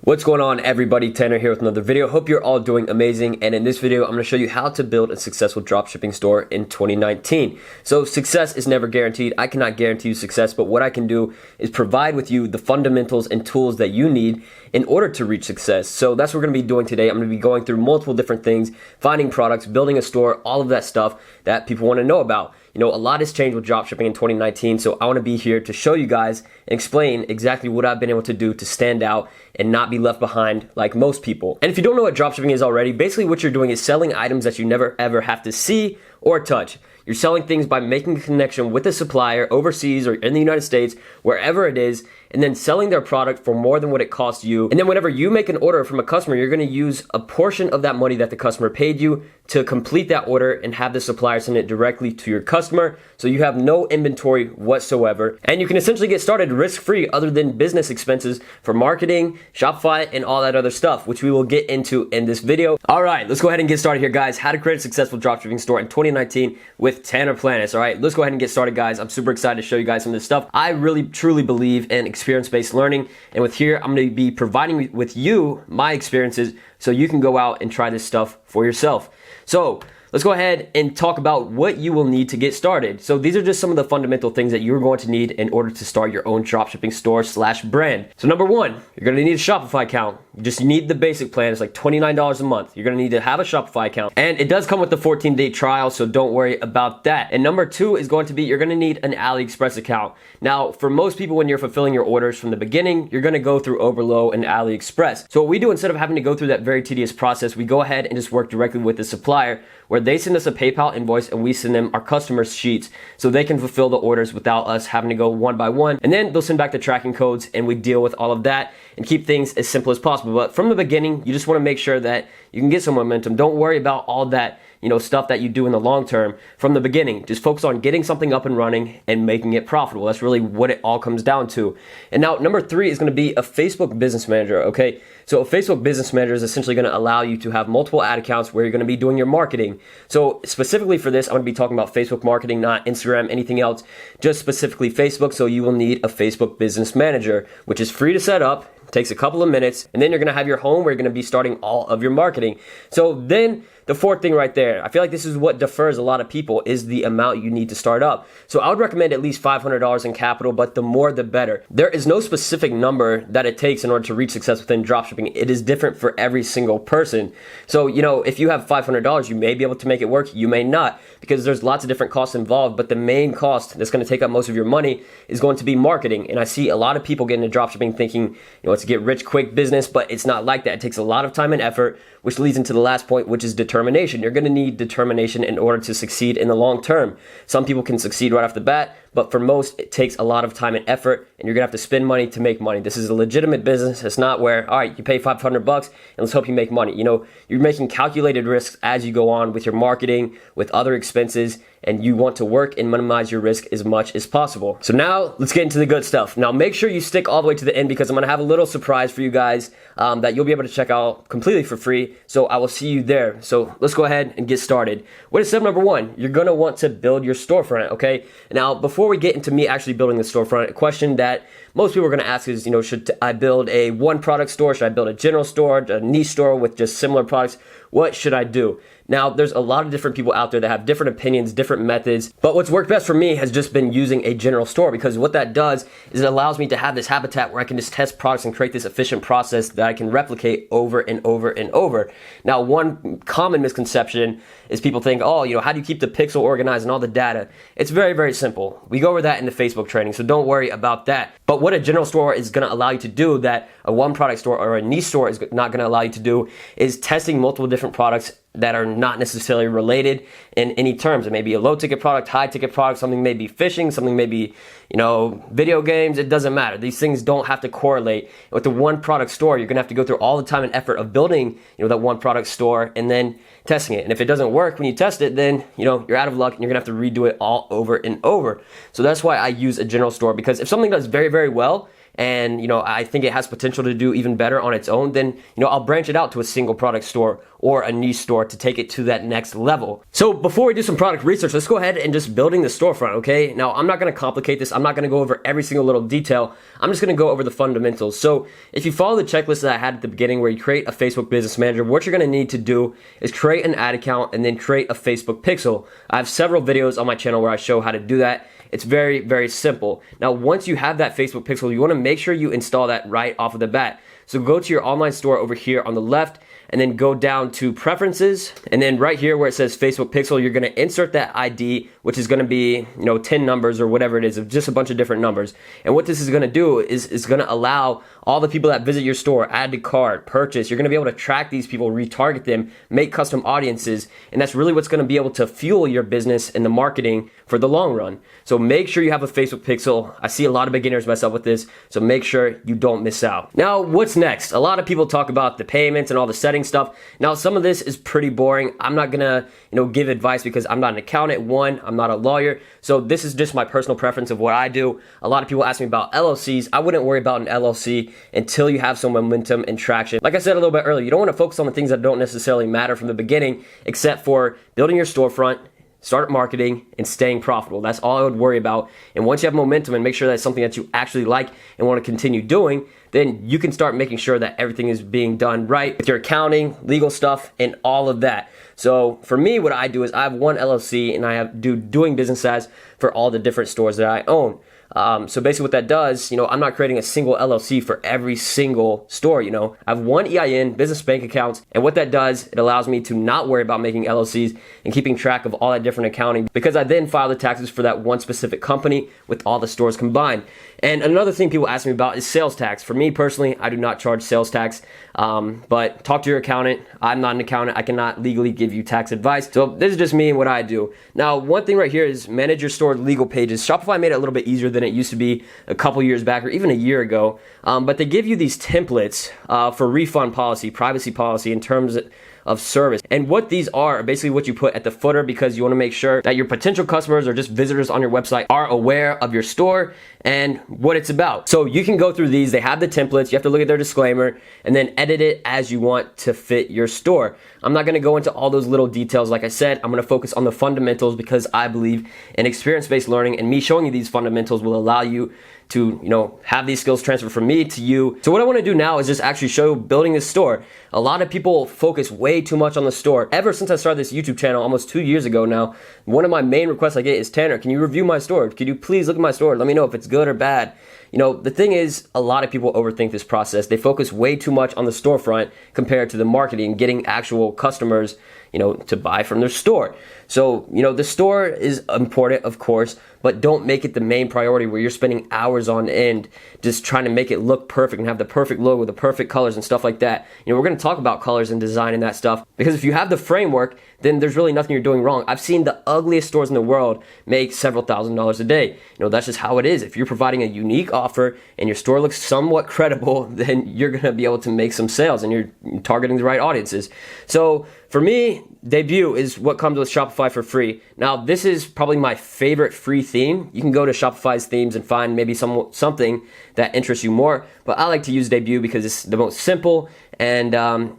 What's going on, everybody? Tanner here with another video. Hope you're all doing amazing, and in this video I'm going to show you how to build a successful dropshipping store in 2019. So success is never guaranteed. I cannot guarantee you success, but what I can do is provide with you the fundamentals and tools that you need in order to reach success. So that's what we're going to be doing today. I'm going to be going through multiple different things, finding products, building a store, all of that stuff that people want to know about. You know, a lot has changed with dropshipping in 2019, so I want to be here to show you guys and explain exactly what I've been able to do to stand out and not be left behind like most people. And if you don't know what dropshipping is already, basically what you're doing is selling items that you never ever have to see or touch. You're selling things by making a connection with a supplier overseas or in the United States, wherever it is, and then selling their product for more than what it costs you. And then whenever you make an order from a customer, you're gonna use a portion of that money that the customer paid you to complete that order and have the supplier send it directly to your customer. So you have no inventory whatsoever. And you can essentially get started risk-free other than business expenses for marketing, Shopify, and all that other stuff, which we will get into in this video. All right, let's go ahead and get started here, guys. How to create a successful dropshipping store in 2019 with Tanner Planis. All right, let's go ahead and get started, guys. I'm super excited to show you guys some of this stuff. I really, truly believe in experience-based learning. And with here, I'm gonna be providing with you my experiences so you can go out and try this stuff for yourself. So let's go ahead and talk about what you will need to get started. So these are just some of the fundamental things that you're going to need in order to start your own dropshipping store / brand. So number one, you're gonna need a Shopify account. You just need the basic plan. It's like $29 a month. You're gonna need to have a Shopify account. And it does come with the 14-day trial, so don't worry about that. And number two is going to be, you're gonna need an AliExpress account. Now, for most people, when you're fulfilling your orders from the beginning, you're gonna go through Overlow and AliExpress. So what we do, instead of having to go through that very tedious process, we go ahead and just work directly with the supplier, where they send us a PayPal invoice and we send them our customer sheets so they can fulfill the orders without us having to go one by one. And then they'll send back the tracking codes and we deal with all of that and keep things as simple as possible. But from the beginning, you just want to make sure that you can get some momentum. Don't worry about all that, stuff that you do in the long term. From the beginning, just focus on getting something up and running and making it profitable. That's really what it all comes down to. And now number three is going to be a Facebook Business Manager, okay? So a Facebook Business Manager is essentially going to allow you to have multiple ad accounts where you're going to be doing your marketing. So specifically for this, I'm going to be talking about Facebook marketing, not Instagram, anything else, just specifically Facebook. So you will need a Facebook Business Manager, which is free to set up. Takes a couple of minutes, and then you're gonna have your home where you're gonna be starting all of your marketing. So then the fourth thing right there, I feel like this is what defers a lot of people, is the amount you need to start up. So I would recommend at least $500 in capital, but the more the better. There is no specific number that it takes in order to reach success within dropshipping. It is different for every single person. So, if you have $500, you may be able to make it work, you may not, because there's lots of different costs involved, but the main cost that's gonna take up most of your money is going to be marketing. And I see a lot of people get into dropshipping thinking, it's a get rich quick business, but it's not like that. It takes a lot of time and effort, which leads into the last point, which is determination. You're gonna need determination in order to succeed in the long term. Some people can succeed right off the bat, but for most, it takes a lot of time and effort, and you're gonna have to spend money to make money. This is a legitimate business. It's not where, all right, you pay $500 and let's hope you make money. You're making calculated risks as you go on with your marketing, with other expenses, and you want to work and minimize your risk as much as possible. So now let's get into the good stuff. Now make sure you stick all the way to the end, because I'm gonna have a little surprise for you guys that you'll be able to check out completely for free. So I will see you there. So let's go ahead and get started. What is step number one? You're gonna want to build your storefront, okay? Now, before we get into me actually building the storefront, a question that most people are gonna ask is, should I build a one product store? Should I build a general store, a niche store with just similar products? What should I do? Now, there's a lot of different people out there that have different opinions, different methods, but what's worked best for me has just been using a general store, because what that does is it allows me to have this habitat where I can just test products and create this efficient process that I can replicate over and over and over. Now, one common misconception is people think, how do you keep the pixel organized and all the data? It's very, very simple. We go over that in the Facebook training, so don't worry about that. But what a general store is gonna allow you to do that a one product store or a niche store is not gonna allow you to do is testing multiple different products that are not necessarily related in any terms. It may be a low ticket product, high ticket product, something may be fishing, something may be, video games. It doesn't matter. These things don't have to correlate. With the one product store, you're gonna have to go through all the time and effort of building, that one product store and then testing it. And if it doesn't work when you test it, then, you're out of luck and you're gonna have to redo it all over and over. So that's why I use a general store, because if something does very, very well, and I think it has potential to do even better on its own, then I'll branch it out to a single product store or a niche store to take it to that next level. So before we do some product research, let's go ahead and just building the storefront, okay? Now, I'm not gonna complicate this. I'm not gonna go over every single little detail. I'm just gonna go over the fundamentals. So if you follow the checklist that I had at the beginning where you create a Facebook Business Manager, what you're gonna need to do is create an ad account and then create a Facebook pixel. I have several videos on my channel where I show how to do that. It's very, very simple. Now, once you have that Facebook pixel, you wanna make sure you install that right off of the bat. So go to your online store over here on the left, and then go down to preferences, and then right here where it says Facebook pixel, you're gonna insert that ID, which is gonna be 10 numbers or whatever it is, just a bunch of different numbers. And what this is gonna do is gonna allow all the people that visit your store, add to cart, purchase, you're gonna be able to track these people, retarget them, make custom audiences, and that's really what's gonna be able to fuel your business and the marketing for the long run. So make sure you have a Facebook pixel. I see a lot of beginners myself with this, so make sure you don't miss out. Now, what's next? A lot of people talk about the payments and all the settings stuff. Now, some of this is pretty boring. I'm not gonna, give advice because I'm not an accountant. One, I'm not a lawyer. So this is just my personal preference of what I do. A lot of people ask me about LLCs. I wouldn't worry about an LLC until you have some momentum and traction. Like I said a little bit earlier, you don't want to focus on the things that don't necessarily matter from the beginning, except for building your storefront, start marketing, and staying profitable. That's all I would worry about. And once you have momentum and make sure that's something that you actually like and want to continue doing, then you can start making sure that everything is being done right with your accounting, legal stuff, and all of that. So for me, what I do is I have one LLC and I do doing business as for all the different stores that I own. So basically what that does, I'm not creating a single LLC for every single store, I have one EIN, business bank accounts, and what that does, it allows me to not worry about making LLCs and keeping track of all that different accounting, because I then file the taxes for that one specific company with all the stores combined. And another thing people ask me about is sales tax. For me personally, I do not charge sales tax, but talk to your accountant. I'm not an accountant. I cannot legally give you tax advice. So this is just me and what I do. Now, one thing right here is manage your store legal pages. Shopify made it a little bit easier than it used to be a couple years back or even a year ago, but they give you these templates for refund policy, privacy policy in terms of service. And what these are basically what you put at the footer, because you want to make sure that your potential customers or just visitors on your website are aware of your store and what it's about. So you can go through these. They have the templates. You have to look at their disclaimer and then edit it as you want to fit your store. I'm not going to go into all those little details. Like I said, I'm going to focus on the fundamentals because I believe in experience-based learning, and me showing you these fundamentals will allow you to, have these skills transfer from me to you. So what I want to do now is just actually show building this store. A lot of people focus way too much on the store. Ever since I started this YouTube channel almost 2 years ago now, one of my main requests I get is, Tanner, can you review my store? Could you please look at my store? Let me know if it's good or bad. The thing is, a lot of people overthink this process. They focus way too much on the storefront compared to the marketing, getting actual customers, to buy from their store. So, the store is important, of course, but don't make it the main priority where you're spending hours on end just trying to make it look perfect and have the perfect logo, the perfect colors and stuff like that. We're going to talk about colors and design and that stuff, because if you have the framework, then there's really nothing you're doing wrong. I've seen the ugliest stores in the world make several $1,000s a day. That's just how it is. If you're providing a unique offer and your store looks somewhat credible, then you're going to be able to make some sales and you're targeting the right audiences. So for me, Debut is what comes with Shopify for free. Now, this is probably my favorite free theme. You can go to Shopify's themes and find maybe something that interests you more, but I like to use Debut because it's the most simple and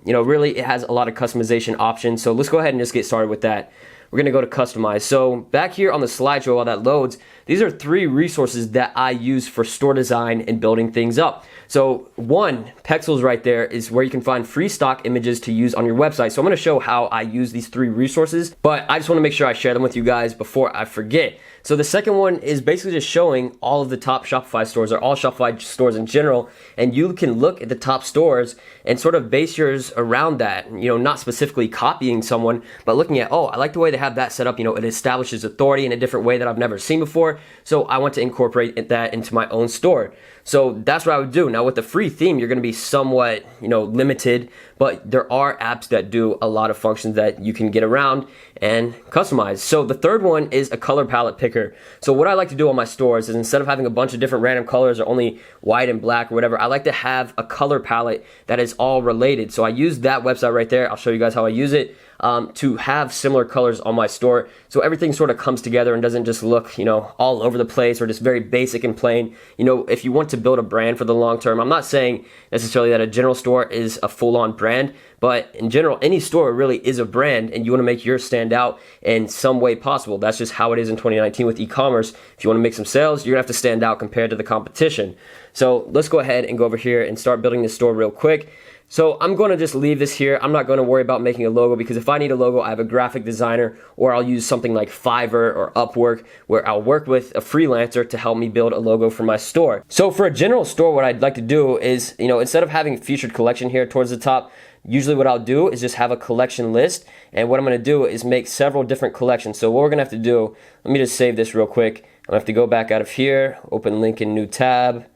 really it has a lot of customization options. So let's go ahead and just get started with that. We're going to go to customize. So back here on the slideshow while that loads, these are 3 resources that I use for store design and building things up. So one, Pexels right there, is where you can find free stock images to use on your website. So I'm going to show how I use these 3 resources, but I just want to make sure I share them with you guys before I forget. So the second one is basically just showing all of the top Shopify stores, or all Shopify stores in general, and you can look at the top stores and sort of base yours around that, not specifically copying someone, but looking at, I like the way they have that set up, it establishes authority in a different way that I've never seen before, so I want to incorporate that into my own store. So that's what I would do. Now with the free theme, you're going to be somewhat, limited, but there are apps that do a lot of functions that you can get around and customize. So the third one is a color palette picker. So what I like to do on my stores is, instead of having a bunch of different random colors or only white and black or whatever, I like to have a color palette that is all related. So I use that website right there. I'll show you guys how I use it. to have similar colors on my store, so everything sort of comes together and doesn't just look, you know, all over the place or just very basic and plain. You know, if you want to build a brand for the long term, I'm not saying necessarily that a general store is a full-on brand, but in general, any store really is a brand, and you want to make yours stand out in some way possible. That's just how it is in 2019 with e-commerce. If you want to make some sales, you're gonna have to stand out compared to the competition. So let's go ahead and go over here and start building this store real quick. So I'm going to just leave this here. I'm not going to worry about making a logo, because if I need a logo, I have a graphic designer, or I'll use something like Fiverr or Upwork, where I'll work with a freelancer to help me build a logo for my store. So for a general store, what I'd like to do is, you know, instead of having featured collection here towards the top, usually what I'll do is just have a collection list, and what I'm going to do is make several different collections. So what we're going to have to do, let me just save this real quick. I'm going to have to go back out of here, open link in new tab,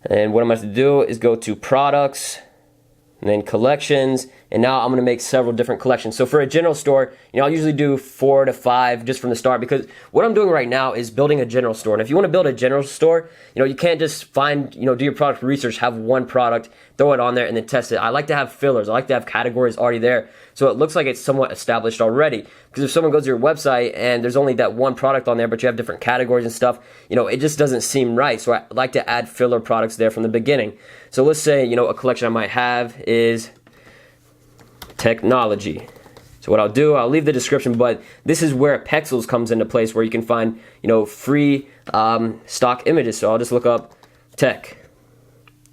and what I'm going to have to do is go to products, and then collections, and now I'm going to make several different collections. So for a general store, you know, I'll usually do 4 to 5 just from the start, because what I'm doing right now is building a general store. And if you want to build a general store, you know, you can't just find, you know, do your product research, have one product, throw it on there, and then test it. I like to have fillers. I like to have categories already there, so it looks like it's somewhat established already. Because if someone goes to your website and there's only that one product on there, but you have different categories and stuff, you know, it just doesn't seem right. So I like to add filler products there from the beginning. So let's say, you know, a collection I might have is technology. So what I'll do, I'll leave the description, but this is where Pexels comes into place, where you can find, you know, free stock images. So I'll just look up tech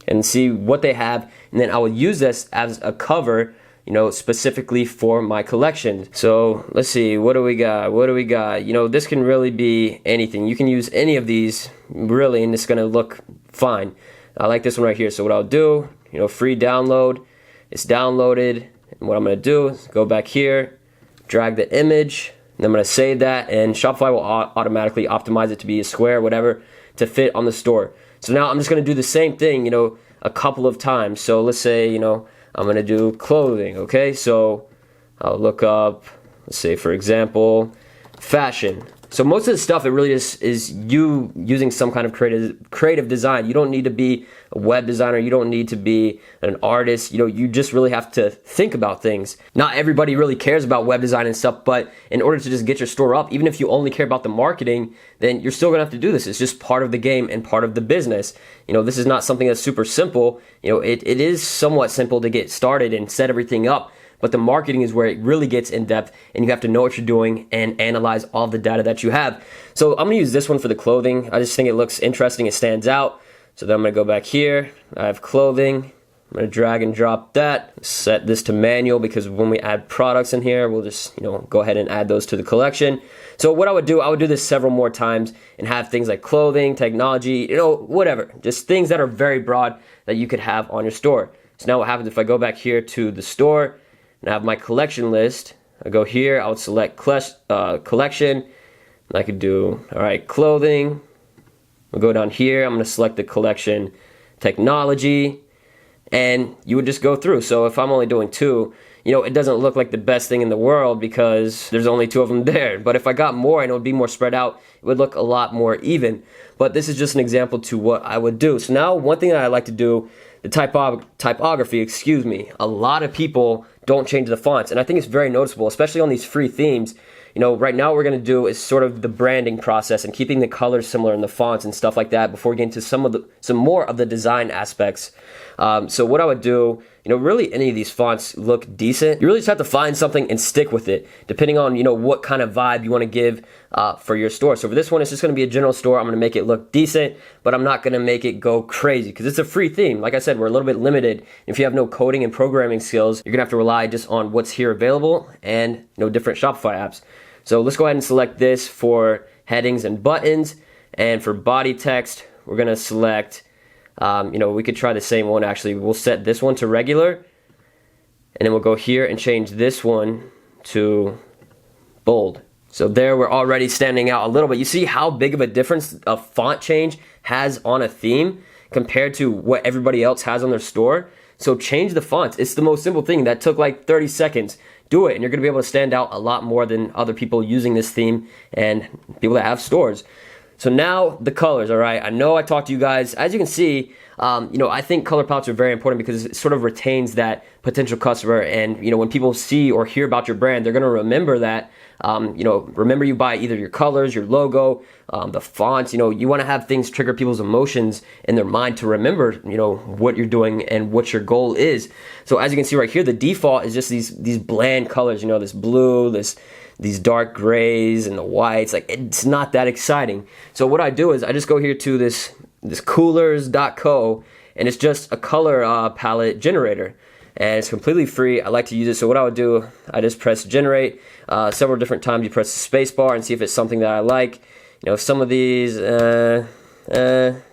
and see what they have, and then I will use this as a cover, you know, specifically for my collection. So let's see, what do we got? What do we got? You know, this can really be anything. You can use any of these really, and it's gonna look fine. I like this one right here. So what I'll do, you know, free download, it's downloaded, and what I'm gonna do is go back here, drag the image, and I'm gonna save that, and Shopify will automatically optimize it to be a square, whatever, to fit on the store. So now I'm just gonna do the same thing, you know, a couple of times. So let's say, you know, I'm gonna do clothing, okay? So I'll look up, let's say for example, fashion. So most of the stuff, it really just is you using some kind of creative design. You don't need to be a web designer. You don't need to be an artist. You know, you just really have to think about things. Not everybody really cares about web design and stuff, but in order to just get your store up, even if you only care about the marketing, then you're still gonna have to do this. It's just part of the game and part of the business. You know, this is not something that's super simple. You know, it is somewhat simple to get started and set everything up. But the marketing is where it really gets in depth, and you have to know what you're doing and analyze all the data that you have. So I'm gonna use this one for the clothing. I just think it looks interesting, it stands out. So then I'm gonna go back here, I have clothing. I'm gonna drag and drop that, set this to manual, because when we add products in here, we'll just, you know, go ahead and add those to the collection. So what I would do this several more times and have things like clothing, technology, you know, whatever. Just things that are very broad that you could have on your store. So now what happens if I go back here to the store, and I have my collection list. I go here, I would select collection, and I could do, all right, clothing. We'll go down here, I'm gonna select the collection technology, and you would just go through. So if I'm only doing 2, you know, it doesn't look like the best thing in the world because there's only 2 of them there. But if I got more and it would be more spread out, it would look a lot more even. But this is just an example to what I would do. So now one thing that I like to do, the typography, excuse me. A lot of people don't change the fonts, and I think it's very noticeable, especially on these free themes. You know, right now what we're gonna do is sort of the branding process and keeping the colors similar in the fonts and stuff like that before we get into some more of the design aspects. So what I would do, you know, really any of these fonts look decent. You really just have to find something and stick with it, depending on, you know, what kind of vibe you want to give for your store. So for this one, it's just going to be a general store. I'm going to make it look decent, but I'm not going to make it go crazy because it's a free theme. Like I said, we're a little bit limited. If you have no coding and programming skills, you're going to have to rely just on what's here available and, you know, different Shopify apps. So let's go ahead and select this for headings and buttons, and for body text, we're going to select, you know, we could try the same one actually. We'll set this one to regular, and then we'll go here and change this one to bold. So there we're already standing out a little bit. You see how big of a difference a font change has on a theme compared to what everybody else has on their store. So change the fonts. It's the most simple thing that took like 30 seconds. Do it, and you're gonna be able to stand out a lot more than other people using this theme and people that have stores. So now the colors, all right? I know I talked to you guys. As you can see, I think color palettes are very important because it sort of retains that potential customer. And, when people see or hear about your brand, they're going to remember that. Remember you by either your colors, your logo, the fonts. You want to have things trigger people's emotions in their mind to remember, what you're doing and what your goal is. So as you can see right here, the default is just these bland colors, this blue, these dark grays and the whites. Like, it's not that exciting. So what I do is I just go here to this coolers.co, and it's just a color palette generator, and it's completely free. I like to use it. So what I would do, I just press generate several different times. You press the space bar and see if it's something that I like. Some of these I hit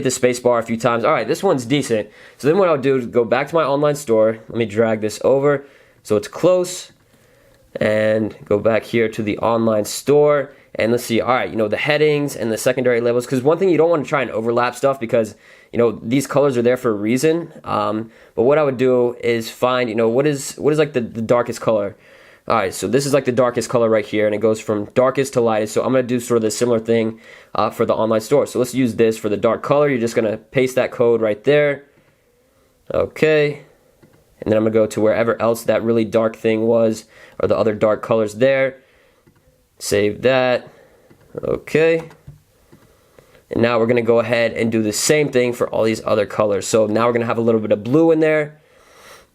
the space bar a few times. All right, this one's decent. So then what I'll do is go back to my online store. Let me drag this over so it's close, and go back here to the online store. And let's see, all right, the headings and the secondary labels, because one thing, you don't want to try and overlap stuff because, these colors are there for a reason. But what I would do is find, what is like the darkest color. All right, so this is like the darkest color right here, and it goes from darkest to lightest. So I'm going to do sort of the similar thing for the online store. So let's use this for the dark color. You're just going to paste that code right there. Okay. And then I'm going to go to wherever else that really dark thing was, or the other dark colors there. Save that. Okay. And now we're going to go ahead and do the same thing for all these other colors. So now we're going to have a little bit of blue in there.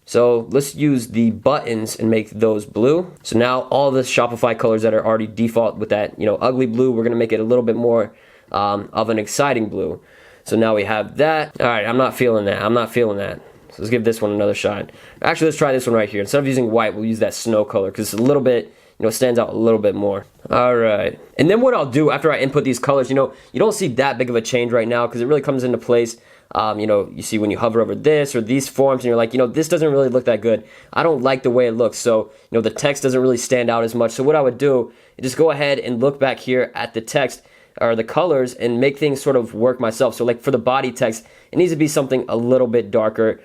So let's use the buttons and make those blue. So now all the Shopify colors that are already default with that, ugly blue, we're going to make it a little bit more of an exciting blue. So now we have that. All right, I'm not feeling that. So let's give this one another shot. Actually, let's try this one right here. Instead of using white, we'll use that snow color because it's a little bit, stands out a little bit more. All right. And then what I'll do after I input these colors, you don't see that big of a change right now because it really comes into place. You see when you hover over this or these forms and you're like, this doesn't really look that good. I don't like the way it looks. So, the text doesn't really stand out as much. So what I would do is just go ahead and look back here at the text or the colors and make things sort of work myself. So like for the body text, it needs to be something a little bit darker.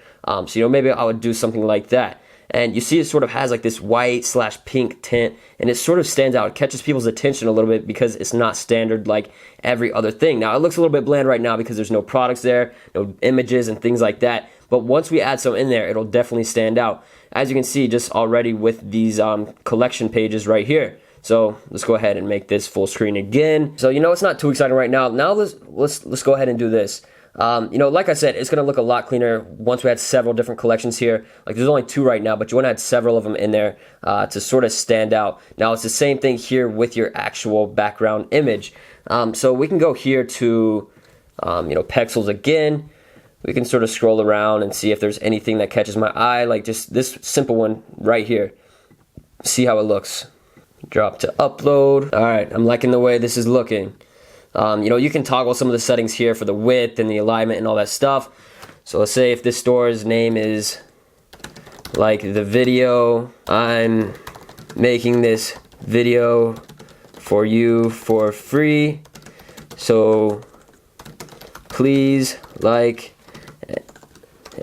So, maybe I would do something like that. And you see it sort of has like this white/pink tint, and it sort of stands out. It catches people's attention a little bit because it's not standard like every other thing. Now, it looks a little bit bland right now because there's no products there, no images and things like that. But once we add some in there, it'll definitely stand out. As you can see, just already with these collection pages right here. So let's go ahead and make this full screen again. So, it's not too exciting right now. Now let's go ahead and do this. Like I said, it's going to look a lot cleaner once we had several different collections here. Like there's only 2 right now, but you want to add several of them in there to sort of stand out. Now it's the same thing here with your actual background image. So we can go here to, pixels again. We can sort of scroll around and see if there's anything that catches my eye, like just this simple one right here. See how it looks. Drop to upload. All right, I'm liking the way this is looking. You can toggle some of the settings here for the width and the alignment and all that stuff. So let's say if this store's name is like the video, I'm making this video for you for free. So please like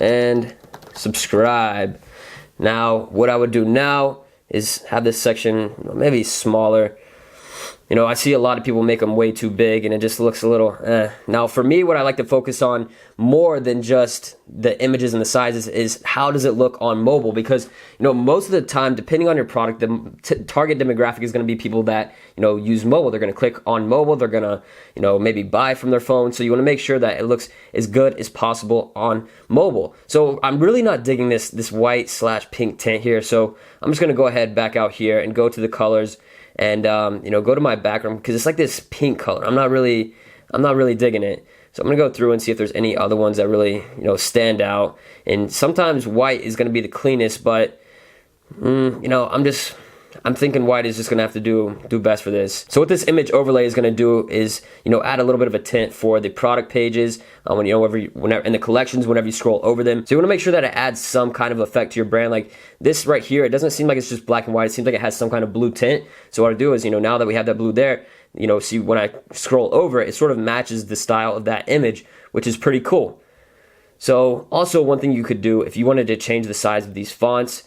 and subscribe. Now, what I would do now is have this section maybe smaller. I see a lot of people make them way too big and it just looks a little Now for me, what I like to focus on more than just the images and the sizes is how does it look on mobile, because most of the time, depending on your product, the target demographic is going to be people that use mobile. They're going to click on mobile, they're going to maybe buy from their phone. So you want to make sure that it looks as good as possible on mobile. So I'm really not digging this white/pink tint here. So I'm just going to go ahead back out here and go to the colors and go to my background because it's like this pink color. I'm not really digging it. So I'm gonna go through and see if there's any other ones that really stand out. And sometimes white is gonna be the cleanest, but I'm thinking white is just gonna have to do best for this. So what this image overlay is gonna do is add a little bit of a tint for the product pages whenever in the collections whenever you scroll over them. So you want to make sure that it adds some kind of effect to your brand. Like this right here, it doesn't seem like it's just black and white. It seems like it has some kind of blue tint. So what I do is now that we have that blue there, see when I scroll over it sort of matches the style of that image, which is pretty cool. So also one thing you could do if you wanted to change the size of these fonts,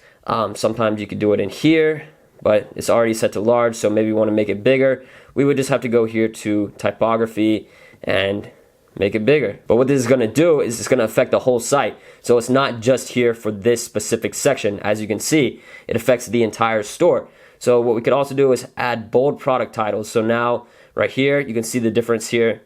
sometimes you could do it in here, but it's already set to large, so maybe you want to make it bigger. We would just have to go here to typography and make it bigger. But what this is gonna do is it's gonna affect the whole site. So it's not just here for this specific section. As you can see, it affects the entire store. So what we could also do is add bold product titles. So now right here, you can see the difference here,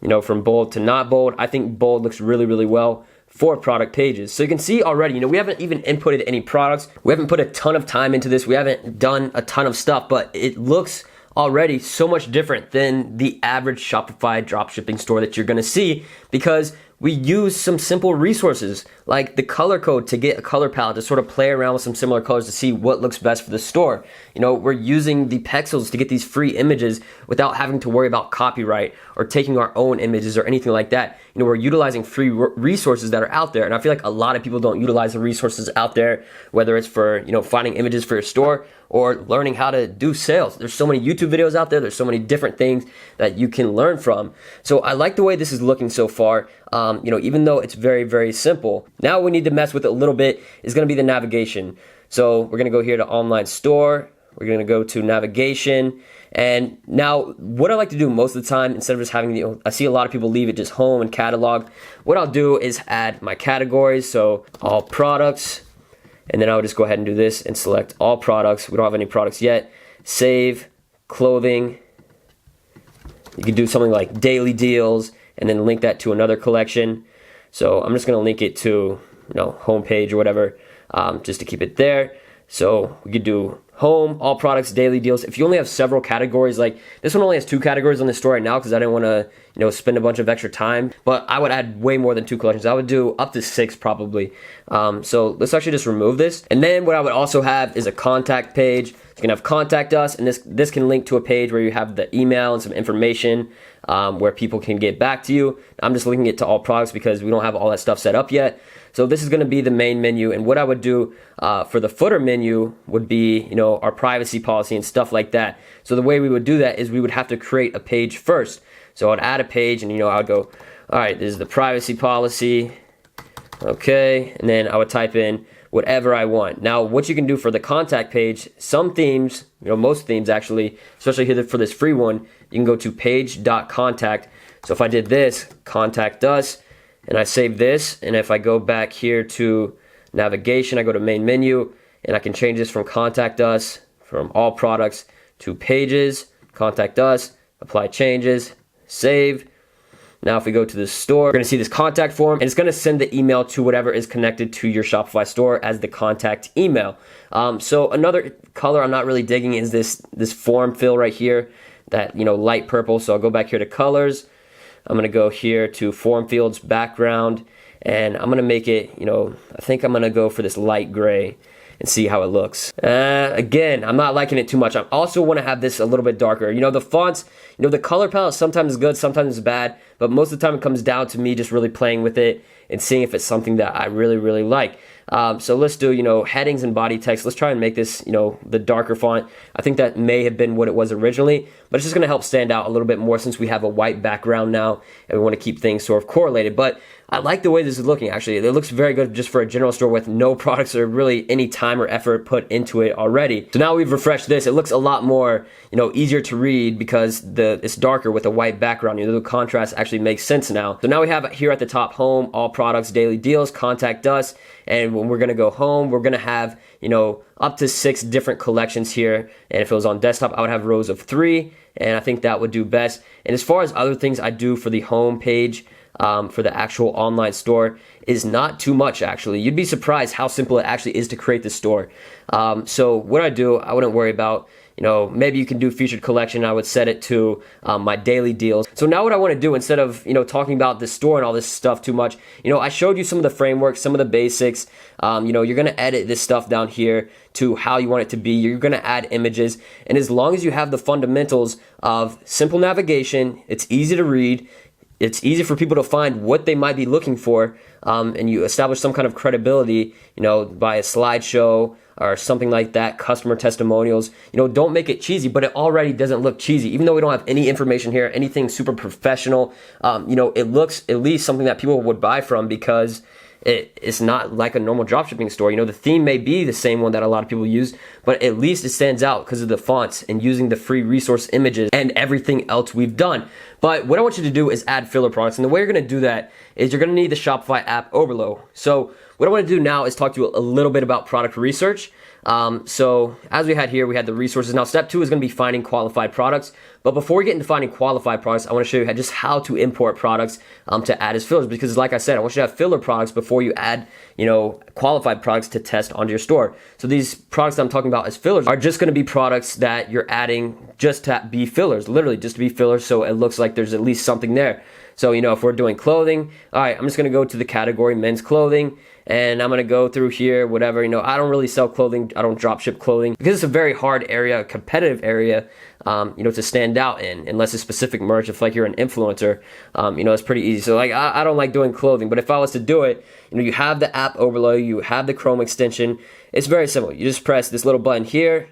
you know, from bold to not bold. I think bold looks really, really well for product pages. So you can see already, you know, we haven't even inputted any products. We haven't put a ton of time into this. We haven't done a ton of stuff, but it looks already so much different than the average Shopify dropshipping store that you're gonna see, because we use some simple resources like the color code to get a color palette to sort of play around with some similar colors to see what looks best for the store. You know, we're using the pixels to get these free images without having to worry about copyright or taking our own images or anything like that. You know, we're utilizing free resources that are out there. And I feel like a lot of people don't utilize the resources out there, whether it's for, you know, finding images for your store or learning how to do sales. There's so many YouTube videos out there. There's so many different things that you can learn from. So I like the way this is looking so far. You know, even though it's very, very simple. Now we need to mess with it a little bit is going to be the navigation. So we're going to go here to online store. We're going to go to navigation. And now what I like to do most of the time, instead of just having, you know, I see a lot of people leave it just home and catalog. What I'll do is add my categories. So all products. And then I would just go ahead and do this and select all products. We don't have any products yet. Save, clothing. You can do something like daily deals and then link that to another collection. So I'm just gonna link it to, you know, homepage or whatever, just to keep it there. So we could do home, all products, daily deals. If you only have several categories, like this one only has 2 categories on the store right now because I didn't want to, you know, spend a bunch of extra time. But I would add way more than 2 collections. I would do up to 6 probably. So let's actually just remove this. And then what I would also have is a contact page. You can have contact us, and this can link to a page where you have the email and some information where people can get back to you. I'm just linking it to all products because we don't have all that stuff set up yet. So this is going to be the main menu, and what I would do for the footer menu would be, you know, our privacy policy and stuff like that. So the way we would do that is we would have to create a page first. So I'd add a page, and, you know, I would go, all right, this is the privacy policy, okay, and then I would type in whatever I want. Now, what you can do for the contact page, some themes, you know, most themes actually, especially here for this free one, you can go to page.contact. So if I did this, contact us, and I save this, and if I go back here to navigation, I go to main menu, and I can change this from contact us, from all products, to pages, contact us, apply changes, save. Now if we go to the store, we're going to see this contact form, and it's going to send the email to whatever is connected to your Shopify store as the contact email. So another color I'm not really digging is this form fill right here, that, you know, light purple. So I'll go back here to colors. I'm going to go here to form fields background, and I'm going to make it, you know, I think I'm going to go for this light gray and see how it looks. Again, I'm not liking it too much. I also want to have this a little bit darker. You know, the fonts, you know, the color palette sometimes is good, sometimes it's bad, but most of the time it comes down to me just really playing with it and seeing if it's something that I really, really like. So let's do, you know, headings and body text. Let's try and make this, you know, the darker font. I think that may have been what it was originally, but it's just going to help stand out a little bit more since we have a white background now and we want to keep things sort of correlated. But I like the way this is looking, actually. It looks very good just for a general store with no products or really any time or effort put into it already. So now we've refreshed this. It looks a lot more, you know, easier to read because it's darker with a white background. You know, the contrast actually makes sense now. So now we have here at the top, home, all products, daily deals, contact us. And when we're going to go home, we're going to have, you know, up to 6 different collections here. And if it was on desktop, I would have rows of 3. And I think that would do best. And as far as other things I do for the home page, for the actual online store is not too much, actually. You'd be surprised how simple it actually is to create the store. So what I do, I wouldn't worry about, you know, maybe you can do featured collection. I would set it to my daily deals. So now what I want to do, instead of, you know, talking about the store and all this stuff too much, you know, I showed you some of the frameworks, some of the basics. You know, you're going to edit this stuff down here to how you want it to be. You're going to add images. And as long as you have the fundamentals of simple navigation, it's easy to read, it's easy for people to find what they might be looking for, and you establish some kind of credibility, you know, by a slideshow or something like that, customer testimonials. You know, don't make it cheesy, but it already doesn't look cheesy. Even though we don't have any information here, anything super professional, you know, it looks at least something that people would buy from because it's not like a normal dropshipping store. You know, the theme may be the same one that a lot of people use, but at least it stands out because of the fonts and using the free resource images and everything else we've done. But what I want you to do is add filler products. And the way you're going to do that is you're going to need the Shopify app overload. So what I want to do now is talk to you a little bit about product research. So as we had here, we had the resources. Now step 2 is going to be finding qualified products. But before we get into finding qualified products, I want to show you just how to import products to add as fillers. Because like I said, I want you to have filler products before you add, qualified products to test onto your store. So these products that I'm talking about as fillers are just going to be products that you're adding just to be fillers, literally just to be fillers, so it looks like there's at least something there. So, if we're doing clothing, all right, I'm just going to go to the category men's clothing, and I'm going to go through here, whatever. I don't really sell clothing. I don't drop ship clothing because it's a very hard area, a competitive area, to stand out in, unless it's specific merch. If like you're an influencer, it's pretty easy. So like, I don't like doing clothing, but if I was to do it, you have the app overlay, you have the Chrome extension. It's very simple. You just press this little button here,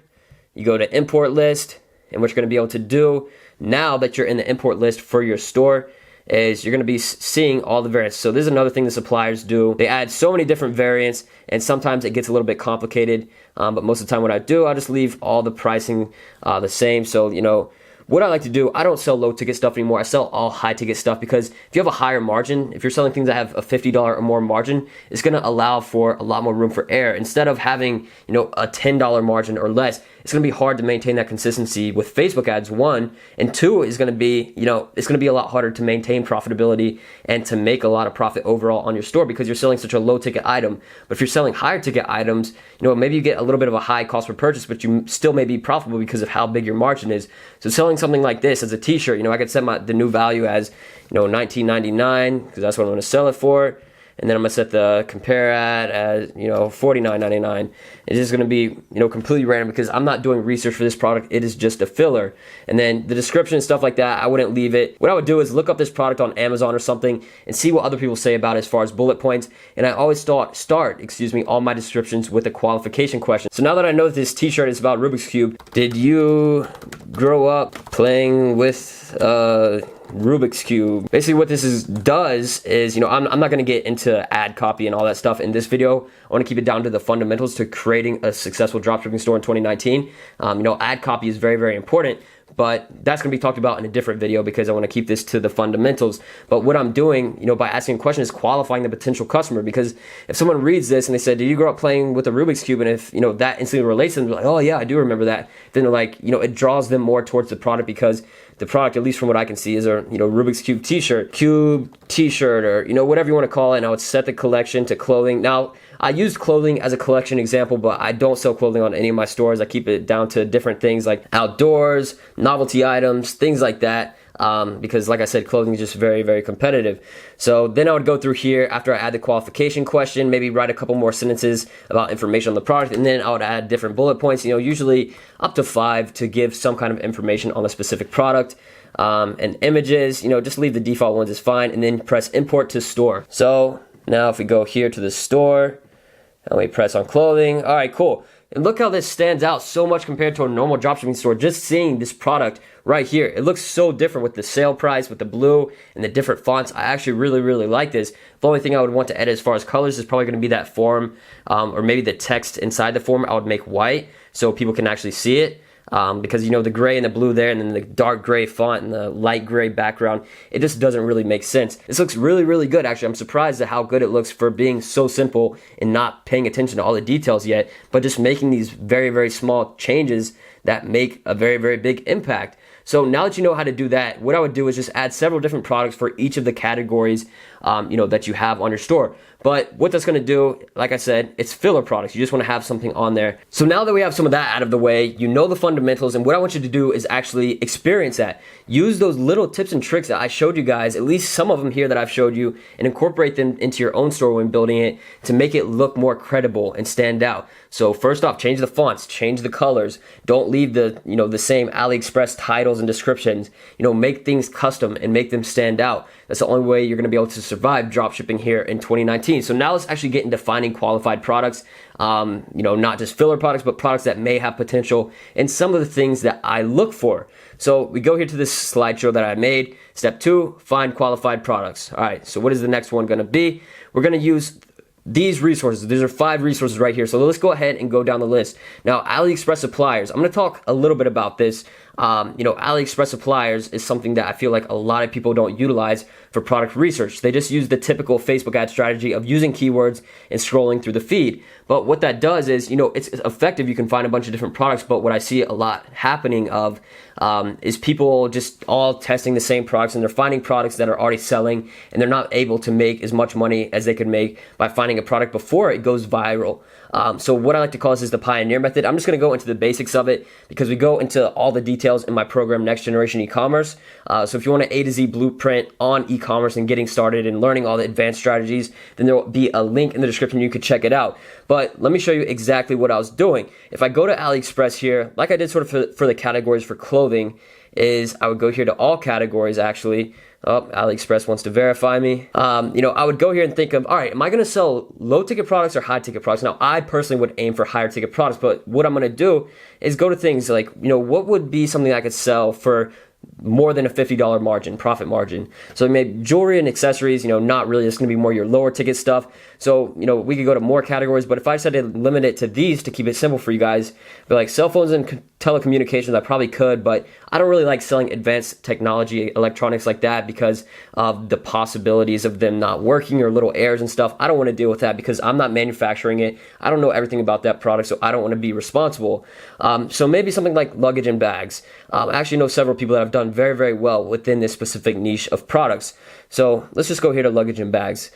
you go to import list, and what you're going to be able to do now that you're in the import list for your store is you're going to be seeing all the variants. So this is another thing the suppliers do. They add so many different variants, and sometimes it gets a little bit complicated, but most of the time what I do, I'll just leave all the pricing the same. So, what I like to do, I don't sell low ticket stuff anymore. I sell all high ticket stuff, because if you have a higher margin, if you're selling things that have a $50 or more margin, it's going to allow for a lot more room for error. Instead of having, a $10 margin or less, it's going to be hard to maintain that consistency with Facebook ads, 1, and 2 is going to be, it's going to be a lot harder to maintain profitability and to make a lot of profit overall on your store, because you're selling such a low ticket item. But if you're selling higher ticket items, maybe you get a little bit of a high cost per purchase, but you still may be profitable because of how big your margin is. So selling something like this as a t-shirt, I could set the new value as, $19.99, because that's what I'm going to sell it for. And then I'm going to set the compare ad as, $49.99. It's just going to be, completely random, because I'm not doing research for this product. It is just a filler. And then the description and stuff like that, I wouldn't leave it. What I would do is look up this product on Amazon or something and see what other people say about it as far as bullet points. And I always start all my descriptions with a qualification question. So now that I know that this t-shirt is about Rubik's Cube, did you grow up playing with Rubik's Cube? Basically what this does is, I'm not going to get into ad copy and all that stuff in this video. I want to keep it down to the fundamentals to creating a successful dropshipping store in 2019. Ad copy is very, very important, but that's going to be talked about in a different video, because I want to keep this to the fundamentals. But what I'm doing, by asking a question, is qualifying the potential customer, because if someone reads this and they said, "Do you grow up playing with a Rubik's Cube?" and if, that instantly relates to them, they're like, "Oh yeah, I do remember that." Then they're like, it draws them more towards the product, because the product, at least from what I can see, is a Rubik's Cube t-shirt, or whatever you want to call it. And I would set the collection to clothing. Now, I used clothing as a collection example, but I don't sell clothing on any of my stores. I keep it down to different things like outdoors, novelty items, things like that. Because like I said, clothing is just very, very competitive. So then I would go through here after I add the qualification question, maybe write a couple more sentences about information on the product, and then I would add different bullet points, usually up to 5, to give some kind of information on a specific product. And images, just leave the default ones is fine, and then press import to store. So now if we go here to the store, and we press on clothing, all right, cool. And look how this stands out so much compared to a normal dropshipping store. Just seeing this product right here, it looks so different with the sale price, with the blue and the different fonts. I actually really, really like this. The only thing I would want to edit as far as colors is probably going to be that form, or maybe the text inside the form I would make white so people can actually see it. Because the gray and the blue there, and then the dark gray font and the light gray background, it just doesn't really make sense. This looks really, really good. Actually, I'm surprised at how good it looks for being so simple and not paying attention to all the details yet, but just making these very, very small changes that make a very, very big impact. So now that you know how to do that, what I would do is just add several different products for each of the categories that you have on your store. But what that's going to do, like I said, it's filler products. You just want to have something on there. So now that we have some of that out of the way, you know the fundamentals, and what I want you to do is actually experience that. Use those little tips and tricks that I showed you guys, at least some of them here that I've showed you, and incorporate them into your own store when building it to make it look more credible and stand out. So first off, change the fonts, change the colors. Don't leave the same AliExpress titles and descriptions. Make things custom and make them stand out. That's the only way you're going to be able to survive dropshipping here in 2019. So now let's actually get into finding qualified products, not just filler products, but products that may have potential, and some of the things that I look for. So we go here to this slideshow that I made. Step 2, find qualified products. All right, so what is the next one going to be? We're going to use these resources. These are 5 resources right here. So let's go ahead and go down the list. Now, AliExpress suppliers. I'm going to talk a little bit about this AliExpress suppliers is something that I feel like a lot of people don't utilize for product research. They just use the typical Facebook ad strategy of using keywords and scrolling through the feed. But what that does is, it's effective. You can find a bunch of different products, but what I see a lot happening is people just all testing the same products, and they're finding products that are already selling, and they're not able to make as much money as they could make by finding a product before it goes viral. So what I like to call this is the pioneer method. I'm just going to go into the basics of it because we go into all the details in my program, Next Generation E-commerce. So if you want an A to Z blueprint on e-commerce and getting started and learning all the advanced strategies, then there will be a link in the description. You could check it out. But let me show you exactly what I was doing. If I go to AliExpress here, like I did sort of for the categories for clothing, is I would go here to all categories actually. Oh, AliExpress wants to verify me. I would go here and think of, all right, am I going to sell low ticket products or high ticket products? Now, I personally would aim for higher ticket products, but what I'm going to do is go to things like, what would be something I could sell for more than a $50 margin, profit margin. So maybe jewelry and accessories, not really. It's going to be more your lower ticket stuff. So, we could go to more categories, but if I said to limit it to these to keep it simple for you guys, but like cell phones and telecommunications, I probably could, but I don't really like selling advanced technology, electronics like that because of the possibilities of them not working or little errors and stuff. I don't want to deal with that because I'm not manufacturing it. I don't know everything about that product, so I don't want to be responsible. So maybe something like luggage and bags. I actually know several people that have done very, very well within this specific niche of products. So let's just go here to luggage and bags.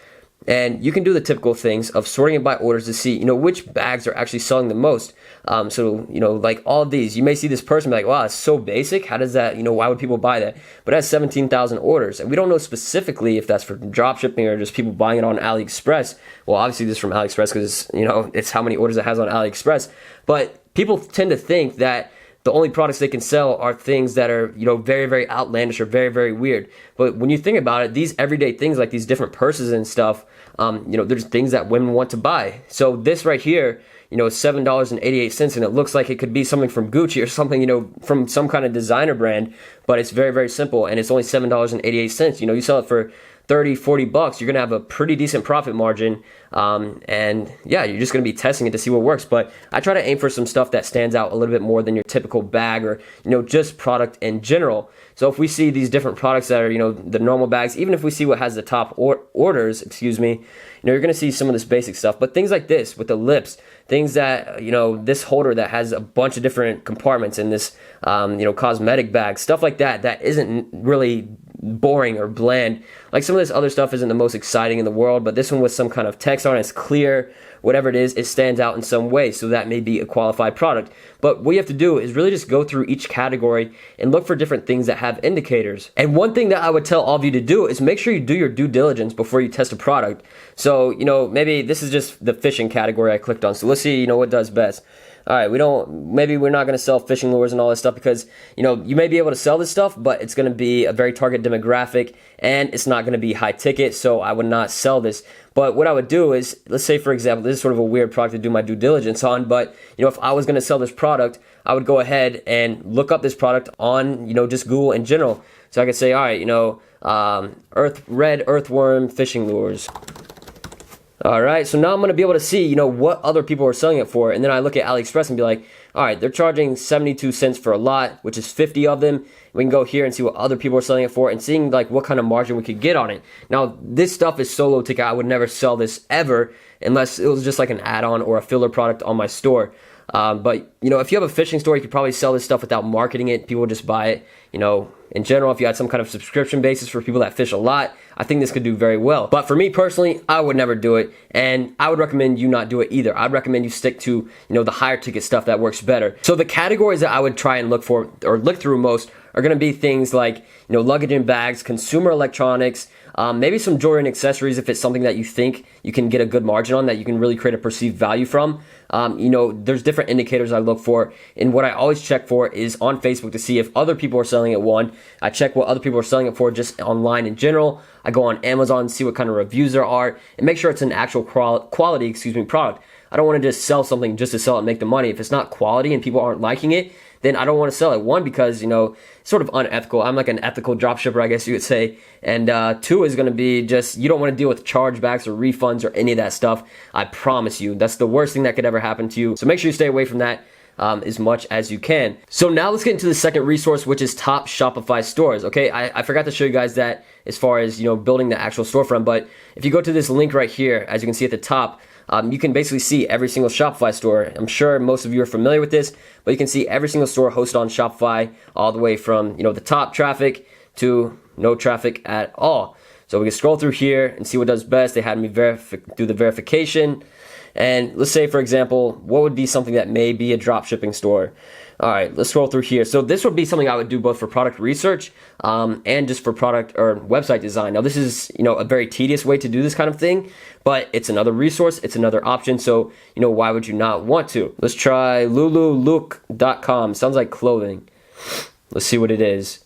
And you can do the typical things of sorting it by orders to see, which bags are actually selling the most. Like all of these, you may see this person be like, wow, it's so basic. How does that, why would people buy that? But it has 17,000 orders. And we don't know specifically if that's for drop shipping or just people buying it on AliExpress. Well, obviously this is from AliExpress because, it's how many orders it has on AliExpress. But people tend to think that the only products they can sell are things that are, very, very outlandish or very, very weird. But when you think about it, these everyday things like these different purses and stuff, there's things that women want to buy. So this right here, is $7.88, and it looks like it could be something from Gucci or something, from some kind of designer brand, but it's very, very simple, and it's only $7.88. You sell it for 30, 40 bucks, you're going to have a pretty decent profit margin. And yeah, you're just going to be testing it to see what works. But I try to aim for some stuff that stands out a little bit more than your typical bag or, just product in general. So if we see these different products that are, the normal bags, even if we see what has the top orders, you're going to see some of this basic stuff. But things like this with the lips, things that, this holder that has a bunch of different compartments in this, cosmetic bag, stuff like that, that isn't really boring or bland. Like some of this other stuff isn't the most exciting in the world, but this one with some kind of text on it, it's clear, whatever it is, it stands out in some way, so that may be a qualified product. But what you have to do is really just go through each category and look for different things that have indicators. And one thing that I would tell all of you to do is make sure you do your due diligence before you test a product. So, maybe this is just the fishing category I clicked on, so let's see, what does best. All right, maybe we're not going to sell fishing lures and all this stuff because, you may be able to sell this stuff, but it's going to be a very target demographic and it's not going to be high ticket, so I would not sell this. But what I would do is, let's say, for example, this is sort of a weird product to do my due diligence on, but, if I was going to sell this product, I would go ahead and look up this product on, just Google in general. So I could say, all right, red earthworm fishing lures. All right, so now I'm going to be able to see, what other people are selling it for. And then I look at AliExpress and be like, all right, they're charging 72 cents for a lot, which is 50 of them. We can go here and see what other people are selling it for and seeing like what kind of margin we could get on it. Now, this stuff is so low ticket, I would never sell this ever unless it was just like an add-on or a filler product on my store. But, if you have a fishing store, you could probably sell this stuff without marketing it. People would just buy it, in general. If you had some kind of subscription basis for people that fish a lot, I think this could do very well. But for me personally, I would never do it, and I would recommend you not do it either. I'd recommend you stick to, the higher ticket stuff that works better. So the categories that I would try and look for or look through most are going to be things like, luggage and bags, consumer electronics, maybe some jewelry and accessories if it's something that you think you can get a good margin on, that you can really create a perceived value from. There's different indicators I look for, and what I always check for is on Facebook to see if other people are selling it. One, I check what other people are selling it for just online in general. I go on Amazon and see what kind of reviews there are and make sure it's an actual quality product. I don't want to just sell something just to sell it and make the money. If it's not quality and people aren't liking it, then I don't want to sell it. One, because, it's sort of unethical. I'm like an ethical dropshipper, I guess you would say. And two is going to be just, you don't want to deal with chargebacks or refunds or any of that stuff. I promise you, that's the worst thing that could ever happen to you. So make sure you stay away from that. as much as you can. So now let's get into the second resource, which is top Shopify stores. Okay, I forgot to show you guys that as far as, you know, building the actual storefront, but if you go to this link right here, as you can see at the top, you can basically see every single Shopify store. I'm sure most of you are familiar with this, but you can see every single store hosted on Shopify, all the way from, you know, the top traffic to no traffic at all. So we can scroll through here and see what does best. They had me do the verification. And let's say, for example, what would be something that may be a drop shipping store? All right, let's scroll through here. So this would be something I would do both for product research and just for product or website design. Now this is, you know, a very tedious way to do this kind of thing, but it's another resource, it's another option. So, you know, why would you not want to? Let's try lululook.com. Sounds like clothing. Let's see what it is.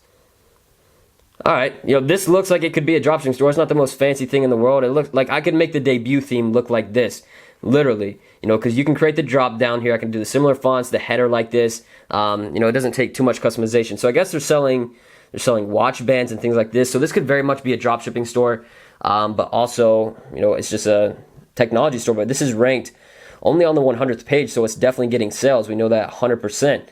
All right, you know, this looks like it could be a dropshipping store. It's not the most fancy thing in the world. It looks like I could make the debut theme look like this. Literally, you know, because you can create the drop down here. I can do the similar fonts, the header like this. You know, it doesn't take too much customization. So I guess they're selling watch bands and things like this. So this could very much be a drop shipping store, but also, you know, it's just a technology store. But this is ranked only on the 100th page, so it's definitely getting sales. We know that 100%.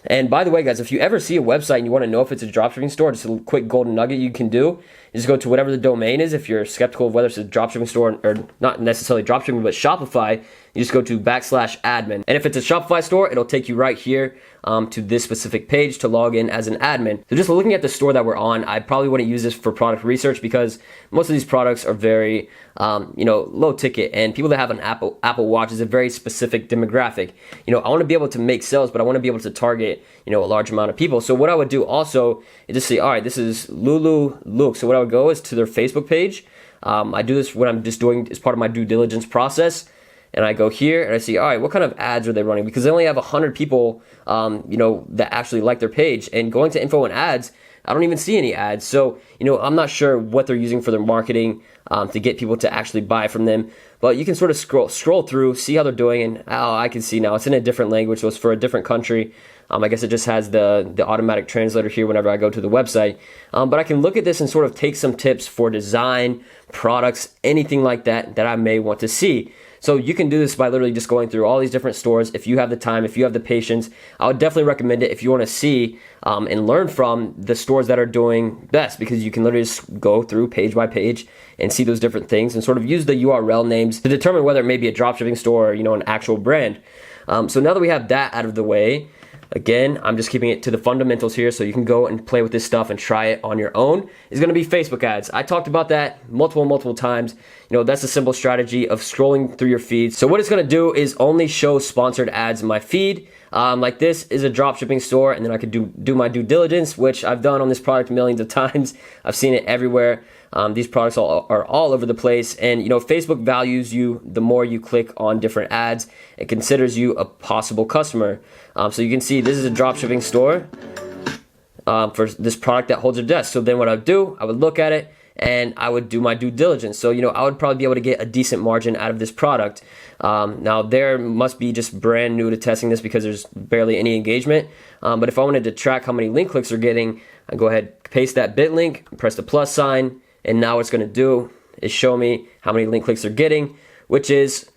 And by the way, guys, if you ever see a website and you want to know if it's a dropshipping store, just a quick golden nugget you can do is go to whatever the domain is. If you're skeptical of whether it's a dropshipping store or not necessarily dropshipping, but Shopify, you just go to /admin. And if it's a Shopify store, it'll take you right here to this specific page to log in as an admin. So just looking at the store that we're on, I probably wouldn't use this for product research because most of these products are very, you know, low ticket, and people that have an Apple Watch is a very specific demographic. You know, I want to be able to make sales, but I want to be able to target, you know, a large amount of people. So what I would do also is just say, all right, this is Lulu Look. So what I would go is to their Facebook page. I do this when I'm just doing as part of my due diligence process. And I go here and I see, all right, what kind of ads are they running? Because they only have 100 people, you know, that actually like their page. And going to info and ads, I don't even see any ads. So, you know, I'm not sure what they're using for their marketing to get people to actually buy from them. But you can sort of scroll through, see how they're doing. And oh, I can see now it's in a different language. So it's for a different country. I guess it just has the automatic translator here whenever I go to the website. But I can look at this and sort of take some tips for design, products, anything like that I may want to see. So you can do this by literally just going through all these different stores. If you have the time, if you have the patience, I would definitely recommend it if you want to see and learn from the stores that are doing best, because you can literally just go through page by page and see those different things and sort of use the URL names to determine whether it may be a dropshipping store or, you know, an actual brand. So now that we have that out of the way, again, I'm just keeping it to the fundamentals here so you can go and play with this stuff and try it on your own. It's going to be Facebook ads. I talked about that multiple times. You know, that's a simple strategy of scrolling through your feed. So what it's going to do is only show sponsored ads in my feed. Like this is a dropshipping store, and then I could do my due diligence, which I've done on this product millions of times. I've seen it everywhere. These products are all over the place, and you know, Facebook values you the more you click on different ads. It considers you a possible customer. So you can see this is a dropshipping store for this product that holds your desk. So then what I would do, I would look at it and I would do my due diligence. So, you know, I would probably be able to get a decent margin out of this product. Now there must be just brand new to testing this because there's barely any engagement. But if I wanted to track how many link clicks they're getting, I go ahead, paste that bit link, press the plus sign, and now what it's going to do is show me how many link clicks they're getting, which is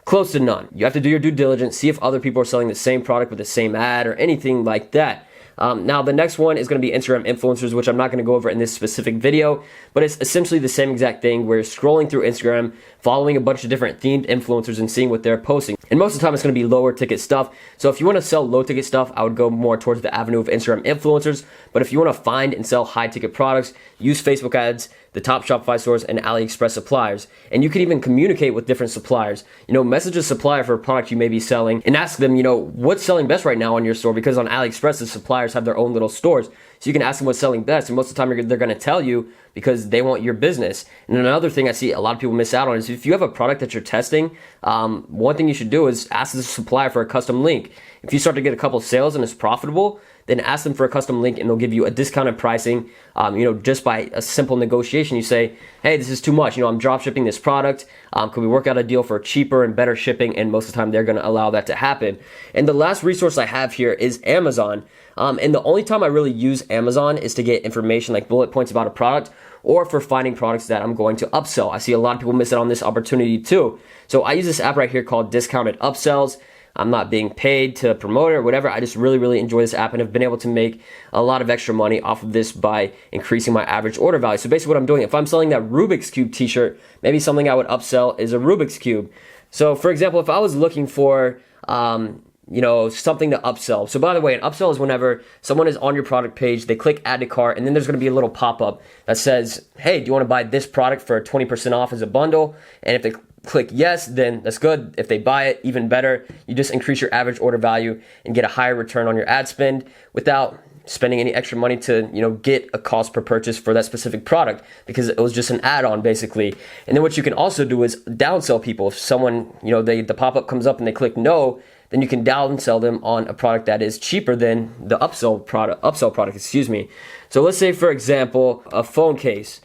close to none. You have to do your due diligence, see if other people are selling the same product with the same ad or anything like that. Now the next one is going to be Instagram influencers, which I'm not going to go over in this specific video, but it's essentially the same exact thing. We're scrolling through Instagram, following a bunch of different themed influencers and seeing what they're posting. And most of the time it's going to be lower ticket stuff. So if you want to sell low ticket stuff, I would go more towards the avenue of Instagram influencers. But if you want to find and sell high ticket products, use Facebook ads, the top Shopify stores, and AliExpress suppliers. And you can even communicate with different suppliers. You know, message a supplier for a product you may be selling and ask them, you know, what's selling best right now on your store, because on AliExpress, the suppliers have their own little stores. So you can ask them what's selling best, and most of the time they're going to tell you because they want your business. And another thing I see a lot of people miss out on is if you have a product that you're testing, one thing you should do is ask the supplier for a custom link. If you start to get a couple of sales and it's profitable, then ask them for a custom link and they'll give you a discounted pricing, you know, just by a simple negotiation. You say, hey, this is too much. You know, I'm drop shipping this product. Could we work out a deal for cheaper and better shipping? And most of the time they're going to allow that to happen. And the last resource I have here is Amazon. And the only time I really use Amazon is to get information like bullet points about a product or for finding products that I'm going to upsell. I see a lot of people miss out on this opportunity too. So I use this app right here called Discounted Upsells. I'm not being paid to promote it or whatever. I just really enjoy this app and have been able to make a lot of extra money off of this by increasing my average order value. So basically what I'm doing, if I'm selling that Rubik's Cube t-shirt, maybe something I would upsell is a Rubik's Cube. So for example, if I was looking for something to upsell. So by the way, an upsell is whenever someone is on your product page, they click add to cart, and then there's going to be a little pop-up that says, hey, do you want to buy this product for 20% off as a bundle? And if they click yes, then that's good. If they buy it, even better. You just increase your average order value and get a higher return on your ad spend without spending any extra money to get a cost per purchase for that specific product, because it was just an add-on basically. And then what you can also do is downsell people. If someone, the pop-up comes up and they click no, then you can downsell them on a product that is cheaper than the upsell product, excuse me. So let's say, for example, a phone case.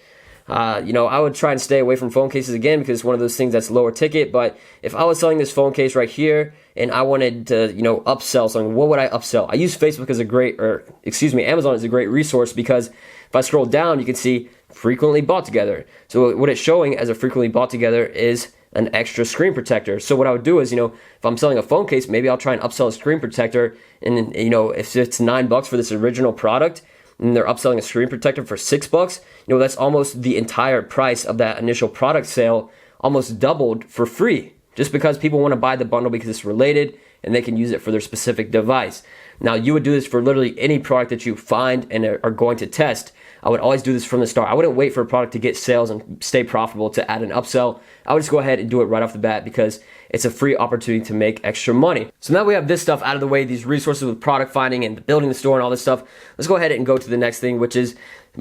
I would try and stay away from phone cases again because it's one of those things that's lower ticket. But if I was selling this phone case right here and I wanted to, upsell something, what would I upsell? I use Facebook as Amazon is a great resource, because if I scroll down, you can see frequently bought together. So what it's showing as a frequently bought together is an extra screen protector. So what I would do is, if I'm selling a phone case, maybe I'll try and upsell a screen protector. And, if it's $9 for this original product and they're upselling a screen protector for $6, that's almost the entire price of that initial product sale, almost doubled for free, just because people want to buy the bundle because it's related and they can use it for their specific device. Now, you would do this for literally any product that you find and are going to test. I would always do this from the start. I wouldn't wait for a product to get sales and stay profitable to add an upsell. I would just go ahead and do it right off the bat because it's a free opportunity to make extra money. So now we have this stuff out of the way, these resources with product finding and building the store and all this stuff. Let's go ahead and go to the next thing, which is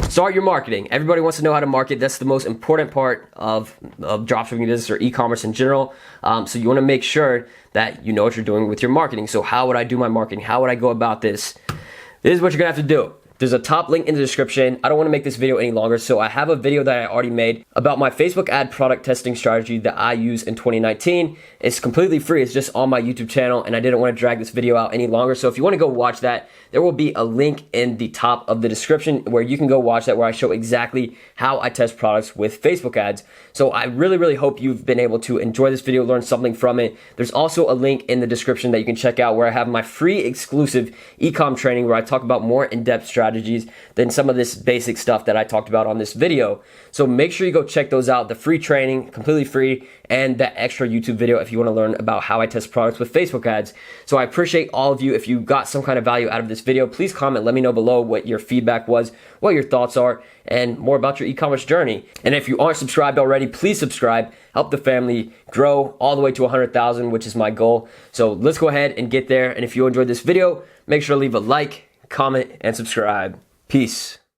start your marketing. Everybody wants to know how to market. That's the most important part of dropshipping business or e-commerce in general. So you want to make sure that you know what you're doing with your marketing. So how would I do my marketing? How would I go about this? This is what you're going to have to do. There's a top link in the description. I don't want to make this video any longer, so I have a video that I already made about my Facebook ad product testing strategy that I use in 2019. It's completely free. It's just on my YouTube channel, and I didn't want to drag this video out any longer. So if you want to go watch that, there will be a link in the top of the description where you can go watch that, where I show exactly how I test products with Facebook ads. So I really hope you've been able to enjoy this video, learn something from it. There's also a link in the description that you can check out where I have my free exclusive eCom training where I talk about more in-depth strategies than some of this basic stuff that I talked about on this video. So make sure you go check those out. The free training, completely free, and that extra YouTube video if you want to learn about how I test products with Facebook ads. So I appreciate all of you. If you got some kind of value out of this video, please comment. Let me know below what your feedback was, what your thoughts are, and more about your e-commerce journey. And if you aren't subscribed already, please subscribe. Help the family grow all the way to 100,000, which is my goal. So let's go ahead and get there. And if you enjoyed this video, make sure to leave a like, comment, and subscribe. Peace.